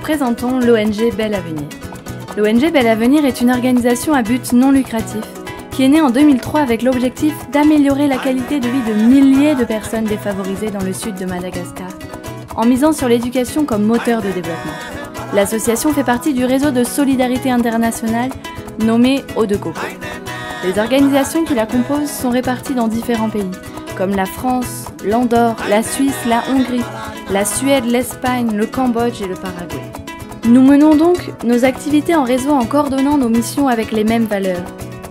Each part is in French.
présentons l'ONG Bel Avenir. L'ONG Bel Avenir est une organisation à but non lucratif qui est née en 2003 avec l'objectif d'améliorer la qualité de vie de milliers de personnes défavorisées dans le sud de Madagascar, en misant sur l'éducation comme moteur de développement. L'association fait partie du réseau de solidarité internationale nommé Eau de Coco. Les organisations qui la composent sont réparties dans différents pays, comme la France, l'Andorre, la Suisse, la Hongrie, la Suède, l'Espagne, le Cambodge et le Paraguay. Nous menons donc nos activités en réseau en coordonnant nos missions avec les mêmes valeurs.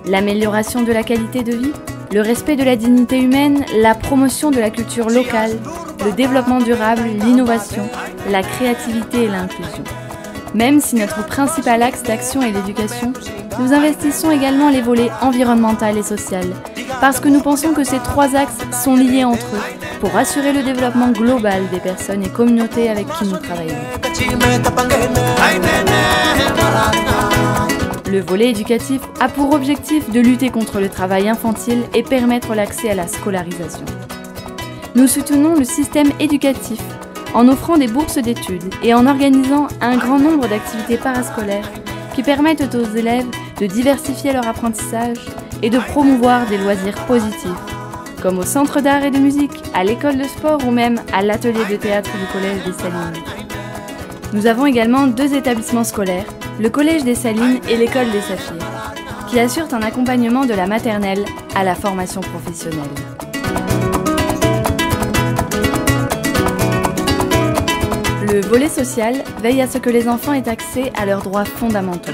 L'amélioration de la qualité de vie, le respect de la dignité humaine, la promotion de la culture locale, le développement durable, l'innovation, la créativité et l'inclusion. Même si notre principal axe d'action est l'éducation, nous investissons également les volets environnemental et social, parce que nous pensons que ces trois axes sont liés entre eux pour assurer le développement global des personnes et communautés avec qui nous travaillons. Le volet éducatif a pour objectif de lutter contre le travail infantile et permettre l'accès à la scolarisation. Nous soutenons le système éducatif en offrant des bourses d'études et en organisant un grand nombre d'activités parascolaires qui permettent aux élèves de diversifier leur apprentissage et de promouvoir des loisirs positifs, comme au centre d'art et de musique, à l'école de sport ou même à l'atelier de théâtre du collège des Salines. Nous avons également deux établissements scolaires, le collège des Salines et l'école des Saphirs, qui assurent un accompagnement de la maternelle à la formation professionnelle. Le volet social veille à ce que les enfants aient accès à leurs droits fondamentaux.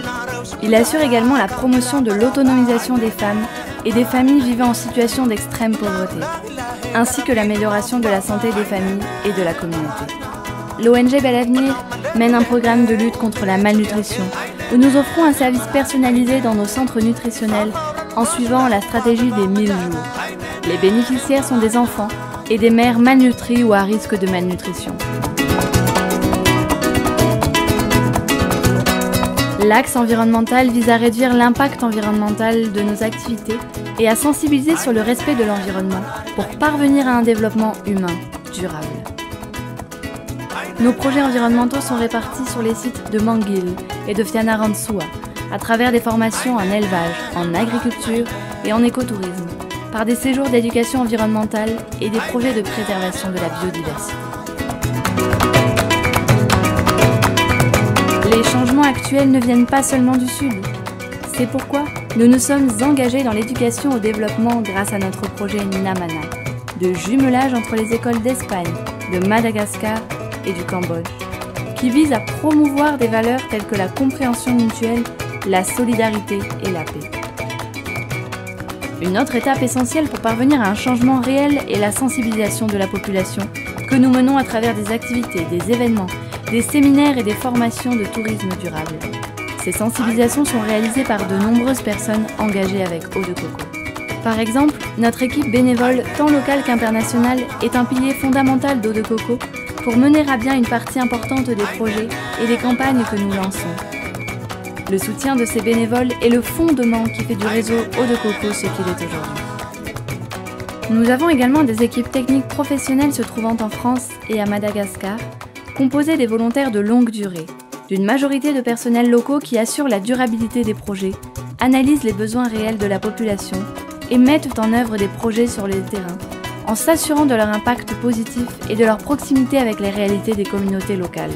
Il assure également la promotion de l'autonomisation des femmes et des familles vivant en situation d'extrême pauvreté, ainsi que l'amélioration de la santé des familles et de la communauté. L'ONG Bel Avenir mène un programme de lutte contre la malnutrition, où nous offrons un service personnalisé dans nos centres nutritionnels en suivant la stratégie des 1000 jours. Les bénéficiaires sont des enfants et des mères malnutries ou à risque de malnutrition. L'axe environnemental vise à réduire l'impact environnemental de nos activités et à sensibiliser sur le respect de l'environnement pour parvenir à un développement humain durable. Nos projets environnementaux sont répartis sur les sites de Manguil et de Fianarantsoa à travers des formations en élevage, en agriculture et en écotourisme, par des séjours d'éducation environnementale et des projets de préservation de la biodiversité. Les changements actuels ne viennent pas seulement du Sud. C'est pourquoi nous nous sommes engagés dans l'éducation au développement grâce à notre projet Namana, de jumelage entre les écoles d'Espagne, de Madagascar et du Cambodge, qui vise à promouvoir des valeurs telles que la compréhension mutuelle, la solidarité et la paix. Une autre étape essentielle pour parvenir à un changement réel est la sensibilisation de la population, que nous menons à travers des activités, des événements, des séminaires et des formations de tourisme durable. Ces sensibilisations sont réalisées par de nombreuses personnes engagées avec Eau de Coco. Par exemple, notre équipe bénévole, tant locale qu'internationale, est un pilier fondamental d'Eau de Coco pour mener à bien une partie importante des projets et des campagnes que nous lançons. Le soutien de ces bénévoles est le fondement qui fait du réseau Eau de Coco ce qu'il est aujourd'hui. Nous avons également des équipes techniques professionnelles se trouvant en France et à Madagascar, composées des volontaires de longue durée, d'une majorité de personnels locaux qui assurent la durabilité des projets, analysent les besoins réels de la population et mettent en œuvre des projets sur les terrains, en s'assurant de leur impact positif et de leur proximité avec les réalités des communautés locales.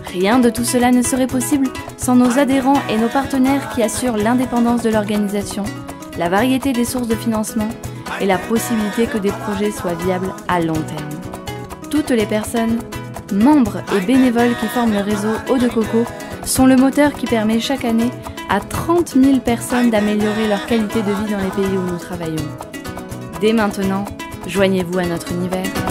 Rien de tout cela ne serait possible sans nos adhérents et nos partenaires qui assurent l'indépendance de l'organisation, la variété des sources de financement et la possibilité que des projets soient viables à long terme. Toutes les personnes, membres et bénévoles qui forment le réseau Eau de Coco sont le moteur qui permet chaque année à 30 000 personnes d'améliorer leur qualité de vie dans les pays où nous travaillons. Dès maintenant, joignez-vous à notre univers.